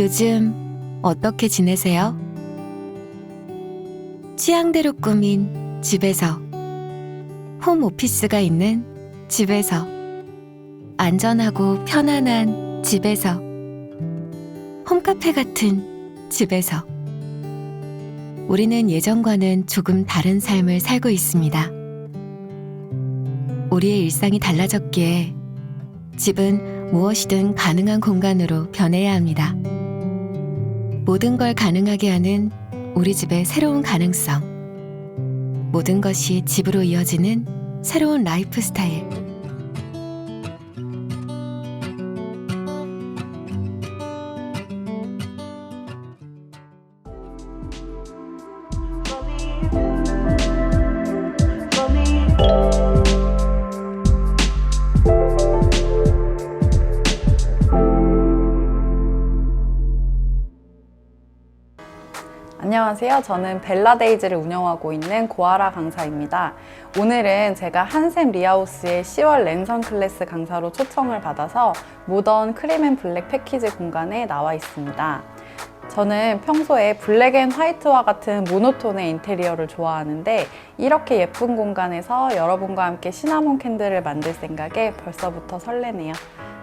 요즘 어떻게 지내세요? 취향대로 꾸민 집에서, 홈 오피스가 있는 집에서, 안전하고 편안한 집에서, 홈카페 같은 집에서. 우리는 예전과는 조금 다른 삶을 살고 있습니다. 우리의 일상이 달라졌기에 집은 무엇이든 가능한 공간으로 변해야 합니다. 모든 걸 가능하게 하는 우리 집의 새로운 가능성. 모든 것이 집으로 이어지는 새로운 라이프 스타일. 안녕하세요. 저는 벨라데이즈를 운영하고 있는 고아라 강사입니다. 오늘은 제가 한샘 리하우스의 10월 랜선 클래스 강사로 초청을 받아서 모던 크림앤블랙 패키지 공간에 나와 있습니다. 저는 평소에 블랙 앤 화이트와 같은 모노톤의 인테리어를 좋아하는데 이렇게 예쁜 공간에서 여러분과 함께 시나몬 캔들을 만들 생각에 벌써부터 설레네요.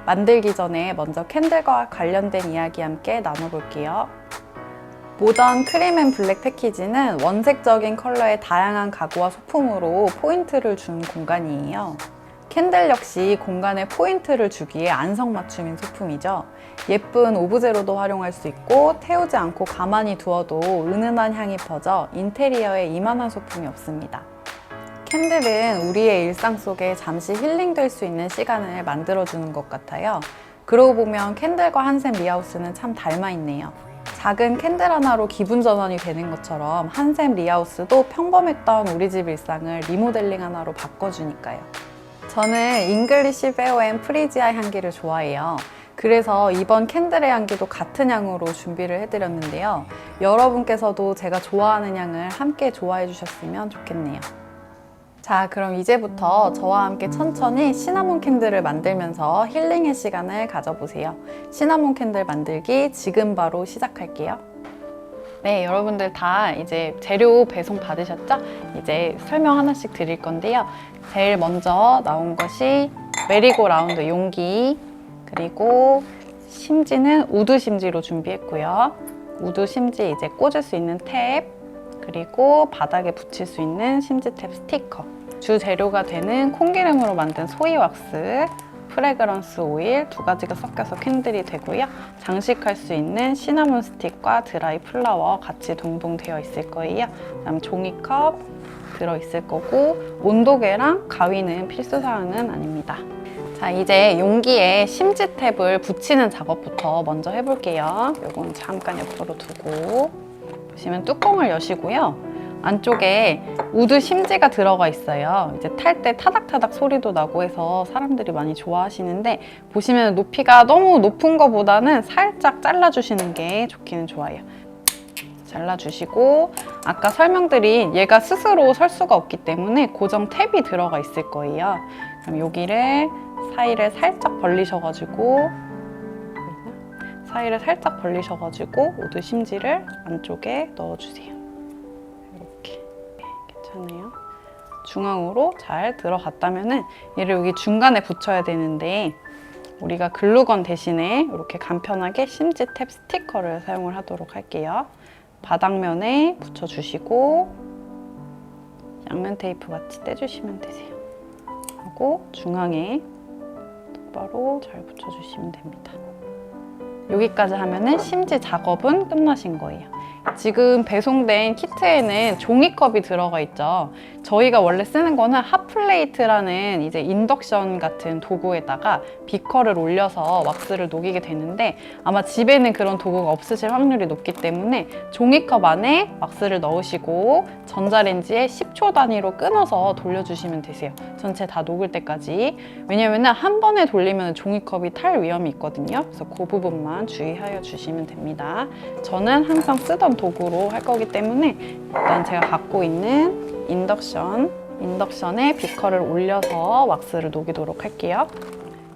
만들기 전에 먼저 캔들과 관련된 이야기 함께 나눠볼게요. 모던 크림앤블랙 패키지는 원색적인 컬러의 다양한 가구와 소품으로 포인트를 준 공간이에요. 캔들 역시 공간에 포인트를 주기에 안성맞춤인 소품이죠. 예쁜 오브제로도 활용할 수 있고 태우지 않고 가만히 두어도 은은한 향이 퍼져 인테리어에 이만한 소품이 없습니다. 캔들은 우리의 일상 속에 잠시 힐링될 수 있는 시간을 만들어주는 것 같아요. 그러고 보면 캔들과 한샘 리하우스는 참 닮아있네요. 작은 캔들 하나로 기분 전환이 되는 것처럼 한샘 리하우스도 평범했던 우리 집 일상을 리모델링 하나로 바꿔주니까요. 저는 잉글리시 페어 앤 프리지아 향기를 좋아해요. 그래서 이번 캔들의 향기도 같은 향으로 준비를 해드렸는데요. 여러분께서도 제가 좋아하는 향을 함께 좋아해 주셨으면 좋겠네요. 자, 그럼 이제부터 저와 함께 천천히 시나몬 캔들을 만들면서 힐링의 시간을 가져보세요. 시나몬 캔들 만들기 지금 바로 시작할게요. 네, 여러분들 다 이제 재료 배송 받으셨죠? 이제 설명 하나씩 드릴 건데요. 제일 먼저 나온 것이 메리고 라운드 용기, 그리고 심지는 우드 심지로 준비했고요. 우드 심지 이제 꽂을 수 있는 탭, 그리고 바닥에 붙일 수 있는 심지 탭 스티커, 주 재료가 되는 콩기름으로 만든 소이 왁스, 프레그런스 오일 두 가지가 섞여서 캔들이 되고요. 장식할 수 있는 시나몬 스틱과 드라이 플라워 같이 동봉되어 있을 거예요. 그다음 종이컵 들어있을 거고 온도계랑 가위는 필수 사항은 아닙니다. 자, 이제 용기에 심지 탭을 붙이는 작업부터 먼저 해볼게요. 요건 잠깐 옆으로 두고 보시면 뚜껑을 여시고요. 안쪽에 우드 심지가 들어가 있어요. 이제 탈 때 타닥타닥 소리도 나고 해서 사람들이 많이 좋아하시는데 보시면 높이가 너무 높은 것보다는 살짝 잘라주시는 게 좋기는 좋아요. 잘라주시고 아까 설명드린 얘가 스스로 설 수가 없기 때문에 고정 탭이 들어가 있을 거예요. 그럼 여기를 사이를 살짝 벌리셔가지고 우드 심지를 안쪽에 넣어주세요. 괜찮아요. 중앙으로 잘 들어갔다면은 얘를 여기 중간에 붙여야 되는데 우리가 글루건 대신에 이렇게 간편하게 심지 탭 스티커를 사용을 하도록 할게요. 바닥면에 붙여주시고 양면 테이프 같이 떼주시면 되세요. 하고 중앙에 똑바로 잘 붙여주시면 됩니다. 여기까지 하면은 심지 작업은 끝나신 거예요. 지금 배송된 키트에는 종이컵이 들어가 있죠. 저희가 원래 쓰는 거는 핫플레이트라는 이제 인덕션 같은 도구에다가 비커를 올려서 왁스를 녹이게 되는데 아마 집에는 그런 도구가 없으실 확률이 높기 때문에 종이컵 안에 왁스를 넣으시고 전자레인지에 10초 단위로 끊어서 돌려주시면 되세요. 전체 다 녹을 때까지. 왜냐면 한 번에 돌리면 종이컵이 탈 위험이 있거든요. 그래서 그 부분만 주의하여 주시면 됩니다. 저는 항상 쓰던 도구로 할 거기 때문에 일단 제가 갖고 있는 인덕션에 비커를 올려서 왁스를 녹이도록 할게요.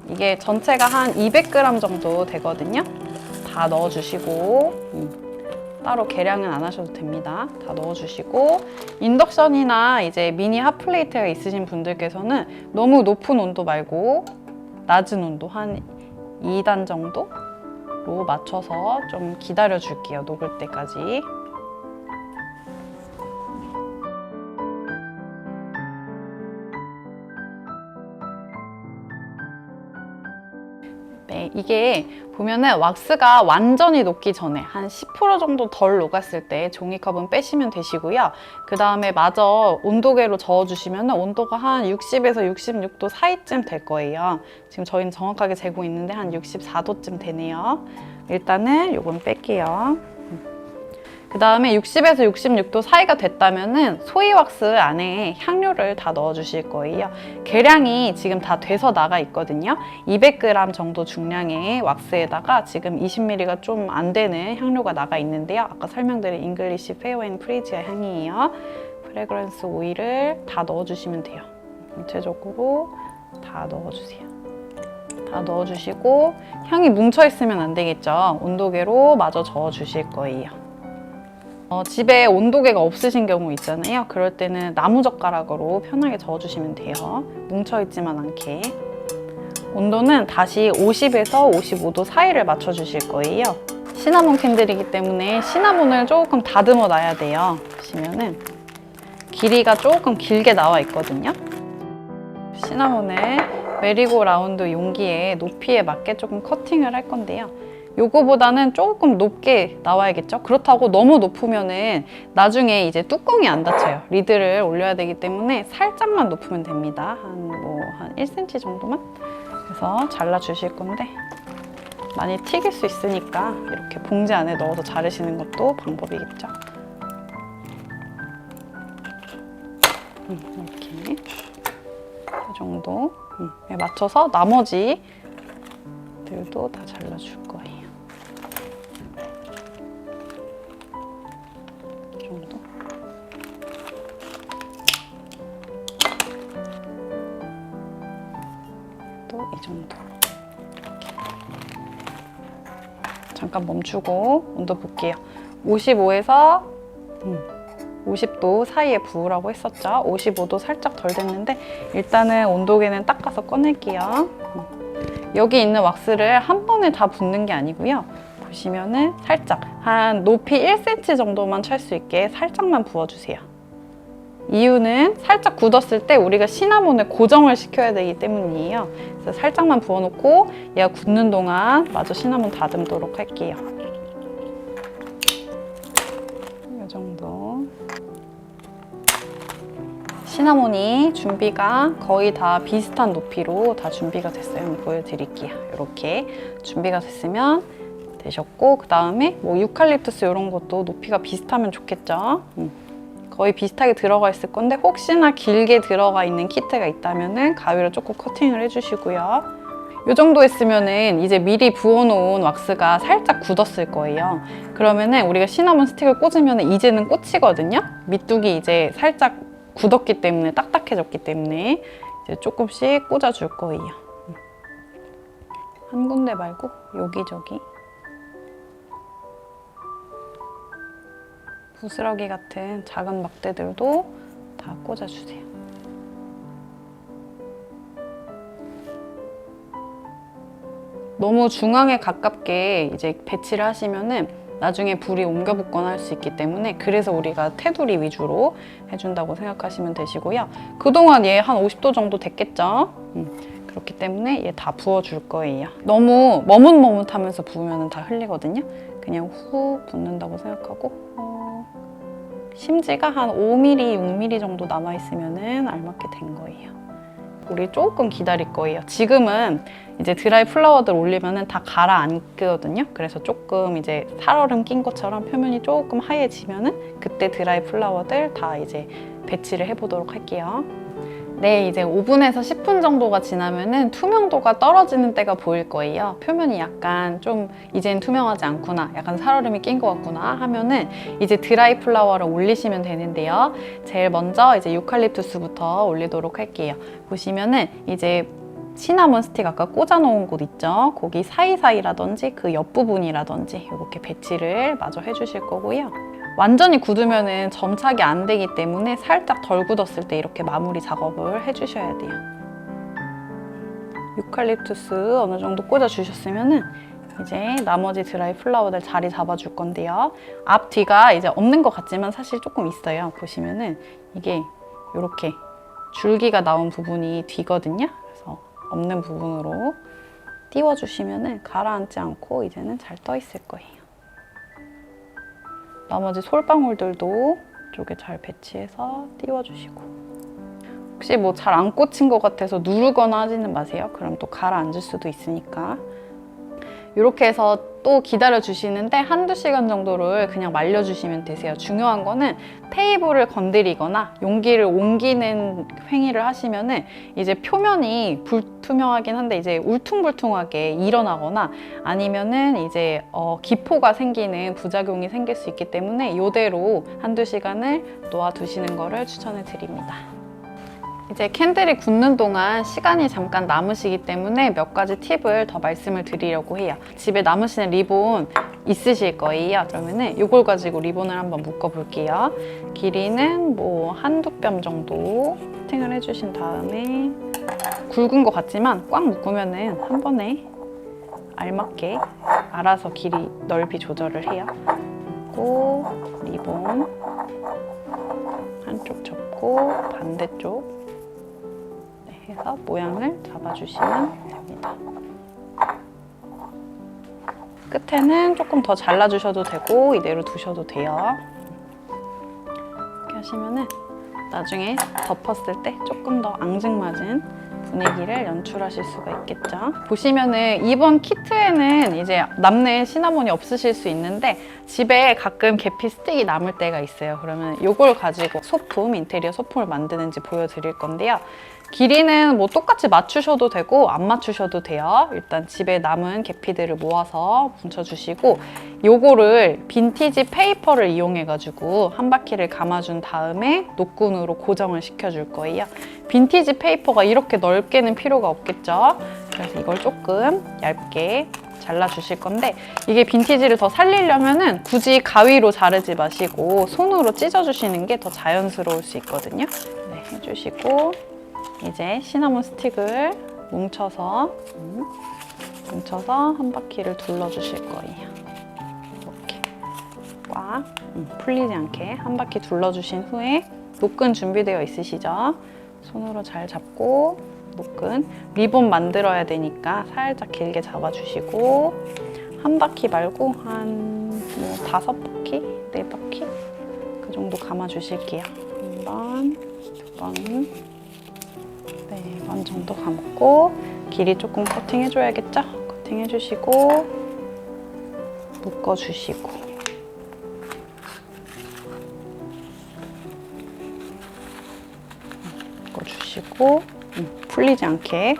이게 전체가 한 200g 정도 되거든요. 다 넣어주시고 따로 계량은 안 하셔도 됩니다. 다 넣어주시고 인덕션이나 이제 미니 핫플레이트가 있으신 분들께서는 너무 높은 온도 말고 낮은 온도 한 2단 정도로 맞춰서 좀 기다려 줄게요. 녹을 때까지. 네, 이게 보면은 왁스가 완전히 녹기 전에 한 10% 정도 덜 녹았을 때 종이컵은 빼시면 되시고요. 그 다음에 마저 온도계로 저어주시면 온도가 한 60에서 66도 사이쯤 될 거예요. 지금 저희는 정확하게 재고 있는데 한 64도쯤 되네요. 일단은 요건 뺄게요. 그 다음에 60에서 66도 사이가 됐다면은 소이 왁스 안에 향료를 다 넣어주실 거예요. 계량이 지금 다 돼서 나가 있거든요. 200g 정도 중량의 왁스에다가 지금 20ml가 좀 안 되는 향료가 나가 있는데요. 아까 설명드린 잉글리시 페어 앤 프리지아 향이에요. 프레그런스 오일을 다 넣어주시면 돼요. 전체적으로 다 넣어주세요. 다 넣어주시고 향이 뭉쳐있으면 안 되겠죠. 온도계로 마저 저어주실 거예요. 집에 온도계가 없으신 경우 있잖아요. 그럴 때는 나무젓가락으로 편하게 저어주시면 돼요. 뭉쳐있지만 않게. 온도는 다시 50에서 55도 사이를 맞춰주실 거예요. 시나몬 캔들이기 때문에 시나몬을 조금 다듬어 놔야 돼요. 보시면은 길이가 조금 길게 나와 있거든요. 시나몬을 메리고 라운드 용기에 높이에 맞게 조금 커팅을 할 건데요. 요거보다는 조금 높게 나와야겠죠? 그렇다고 너무 높으면은 나중에 이제 뚜껑이 안 닫혀요. 리드를 올려야 되기 때문에 살짝만 높으면 됩니다. 한 1cm 정도만? 그래서 잘라주실 건데 많이 튀길 수 있으니까 이렇게 봉지 안에 넣어서 자르시는 것도 방법이겠죠? 이렇게 이 정도 맞춰서 나머지들도 다 잘라줄 거예요. 이 정도. 또 이 정도. 잠깐 멈추고 온도 볼게요. 55에서 50도 사이에 부으라고 했었죠. 55도 살짝 덜 됐는데 일단은 온도계는 닦아서 꺼낼게요. 여기 있는 왁스를 한 번에 다 붓는 게 아니고요. 보시면은 살짝 한 높이 1cm 정도만 찰 수 있게 살짝만 부어주세요. 이유는 살짝 굳었을 때 우리가 시나몬을 고정을 시켜야 되기 때문이에요. 그래서 살짝만 부어놓고 얘가 굳는 동안 마저 시나몬 다듬도록 할게요. 이 정도. 시나몬이 준비가 거의 다 비슷한 높이로 다 준비가 됐어요. 한번 보여드릴게요. 이렇게 준비가 됐으면 되셨고, 그 다음에 뭐 유칼립투스 이런 것도 높이가 비슷하면 좋겠죠. 거의 비슷하게 들어가 있을 건데 혹시나 길게 들어가 있는 키트가 있다면은 가위로 조금 커팅을 해주시고요. 이 정도 했으면은 이제 미리 부어놓은 왁스가 살짝 굳었을 거예요. 그러면은 우리가 시나몬 스틱을 꽂으면 이제는 꽂히거든요. 밑둥이 이제 살짝 굳었기 때문에, 딱딱해졌기 때문에 이제 조금씩 꽂아줄 거예요. 한 군데 말고 여기저기. 부스러기 같은 작은 막대들도 다 꽂아주세요. 너무 중앙에 가깝게 이제 배치를 하시면은 나중에 불이 옮겨 붙거나 할 수 있기 때문에, 그래서 우리가 테두리 위주로 해준다고 생각하시면 되시고요. 그동안 얘 한 50도 정도 됐겠죠? 그렇기 때문에 얘 다 부어줄 거예요. 너무 머뭇머뭇하면서 부으면 다 흘리거든요. 그냥 후 붓는다고 생각하고 심지가 한 5mm, 6mm 정도 남아있으면 알맞게 된 거예요. 우리 조금 기다릴 거예요. 지금은 이제 드라이 플라워들 올리면 다 가라앉거든요. 그래서 조금 이제 살얼음 낀 것처럼 표면이 조금 하얘지면은 그때 드라이 플라워들 다 이제 배치를 해보도록 할게요. 네, 이제 5분에서 10분 정도가 지나면은 투명도가 떨어지는 때가 보일 거예요. 표면이 약간 좀 이젠 투명하지 않구나, 약간 살얼음이 낀 것 같구나 하면은 이제 드라이 플라워를 올리시면 되는데요. 제일 먼저 이제 유칼립투스부터 올리도록 할게요. 보시면은 이제 시나몬 스틱 아까 꽂아놓은 곳 있죠? 거기 사이사이라든지 그 옆부분이라든지 이렇게 배치를 마저 해주실 거고요. 완전히 굳으면은 점착이 안 되기 때문에 살짝 덜 굳었을 때 이렇게 마무리 작업을 해주셔야 돼요. 유칼립투스 어느 정도 꽂아주셨으면은 이제 나머지 드라이 플라워들 자리 잡아줄 건데요. 앞, 뒤가 이제 없는 것 같지만 사실 조금 있어요. 보시면은 이게 이렇게 줄기가 나온 부분이 뒤거든요. 그래서 없는 부분으로 띄워주시면은 가라앉지 않고 이제는 잘 떠 있을 거예요. 나머지 솔방울들도 이쪽에 잘 배치해서 띄워주시고, 혹시 뭐 잘 안 꽂힌 것 같아서 누르거나 하지는 마세요. 그럼 또 가라앉을 수도 있으니까. 이렇게 해서 또 기다려 주시는데 한두 시간 정도를 그냥 말려주시면 되세요. 중요한 거는 테이블을 건드리거나 용기를 옮기는 행위를 하시면은 이제 표면이 불투명하긴 한데 이제 울퉁불퉁하게 일어나거나 아니면은 이제 기포가 생기는 부작용이 생길 수 있기 때문에 이대로 한두 시간을 놓아두시는 거를 추천을 드립니다. 이제 캔들이 굳는 동안 시간이 잠깐 남으시기 때문에 몇 가지 팁을 더 말씀을 드리려고 해요. 집에 남으시는 리본 있으실 거예요. 그러면은 이걸 가지고 리본을 한번 묶어 볼게요. 길이는 뭐 한두 뼘 정도 커팅을 해주신 다음에 굵은 것 같지만 꽉 묶으면은 한 번에 알맞게 알아서 길이 넓이 조절을 해요. 그리고 리본 한쪽 접고 반대쪽 해서 모양을 잡아주시면 됩니다. 끝에는 조금 더 잘라주셔도 되고 이대로 두셔도 돼요. 이렇게 하시면은 나중에 덮었을 때 조금 더 앙증맞은 분위기를 연출하실 수가 있겠죠. 보시면은 이번 키트에는 이제 남는 시나몬이 없으실 수 있는데 집에 가끔 계피 스틱이 남을 때가 있어요. 그러면 이걸 가지고 소품, 인테리어 소품을 만드는지 보여드릴 건데요. 길이는 뭐 똑같이 맞추셔도 되고 안 맞추셔도 돼요. 일단 집에 남은 계피들을 모아서 뭉쳐주시고 요거를 빈티지 페이퍼를 이용해가지고 한 바퀴를 감아준 다음에 노끈으로 고정을 시켜줄 거예요. 빈티지 페이퍼가 이렇게 넓게는 필요가 없겠죠. 그래서 이걸 조금 얇게 잘라주실 건데 이게 빈티지를 더 살리려면은 굳이 가위로 자르지 마시고 손으로 찢어주시는 게 더 자연스러울 수 있거든요. 네, 해주시고 이제 시나몬 스틱을 뭉쳐서 한 바퀴를 둘러주실 거예요. 이렇게 꽉 풀리지 않게 한 바퀴 둘러주신 후에 노끈 준비되어 있으시죠? 손으로 잘 잡고 노끈 리본 만들어야 되니까 살짝 길게 잡아주시고 한 바퀴 말고 한 뭐 5바퀴, 4바퀴 그 정도 감아주실게요. 한 번, 두 번, 4번 정도 감고 길이 조금 커팅해줘야겠죠? 커팅해주시고 묶어주시고 묶어주시고 풀리지 않게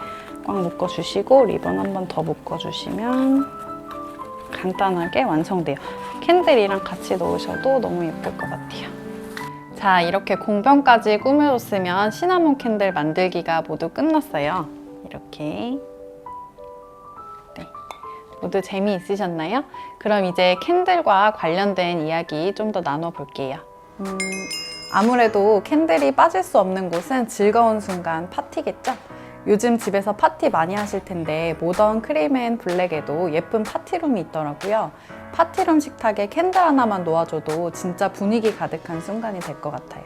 꽉 묶어주시고 리본 한 번 더 묶어주시면 간단하게 완성돼요. 캔들이랑 같이 넣으셔도 너무 예쁠 것 같아요. 자, 이렇게 공병까지 꾸며줬으면 시나몬 캔들 만들기가 모두 끝났어요. 이렇게. 네. 모두 재미있으셨나요? 그럼 이제 캔들과 관련된 이야기 좀 더 나눠볼게요. 아무래도 캔들이 빠질 수 없는 곳은 즐거운 순간 파티겠죠? 요즘 집에서 파티 많이 하실 텐데 모던 크림 앤 블랙에도 예쁜 파티룸이 있더라고요. 파티룸 식탁에 캔들 하나만 놓아줘도 진짜 분위기 가득한 순간이 될 것 같아요.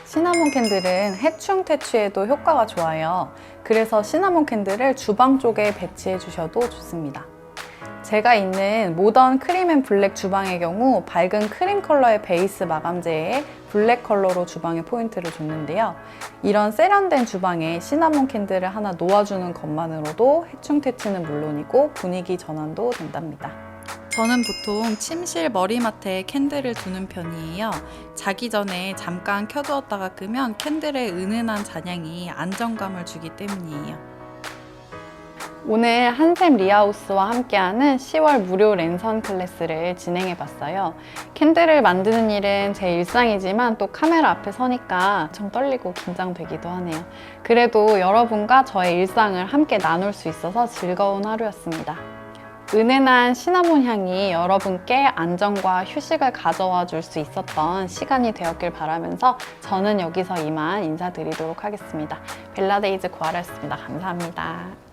시나몬 캔들은 해충 퇴치에도 효과가 좋아요. 그래서 시나몬 캔들을 주방 쪽에 배치해 주셔도 좋습니다. 제가 있는 모던 크림 앤 블랙 주방의 경우 밝은 크림 컬러의 베이스 마감재에 블랙 컬러로 주방에 포인트를 줬는데요. 이런 세련된 주방에 시나몬 캔들을 하나 놓아주는 것만으로도 해충 퇴치는 물론이고 분위기 전환도 된답니다. 저는 보통 침실 머리맡에 캔들을 두는 편이에요. 자기 전에 잠깐 켜두었다가 끄면 캔들의 은은한 잔향이 안정감을 주기 때문이에요. 오늘 한샘 리아우스와 함께하는 10월 무료 랜선 클래스를 진행해 봤어요. 캔들을 만드는 일은 제 일상이지만 또 카메라 앞에 서니까 좀 떨리고 긴장되기도 하네요. 그래도 여러분과 저의 일상을 함께 나눌 수 있어서 즐거운 하루였습니다. 은은한 시나몬 향이 여러분께 안정과 휴식을 가져와 줄 수 있었던 시간이 되었길 바라면서 저는 여기서 이만 인사드리도록 하겠습니다. 벨라데이즈 고아라였습니다. 감사합니다.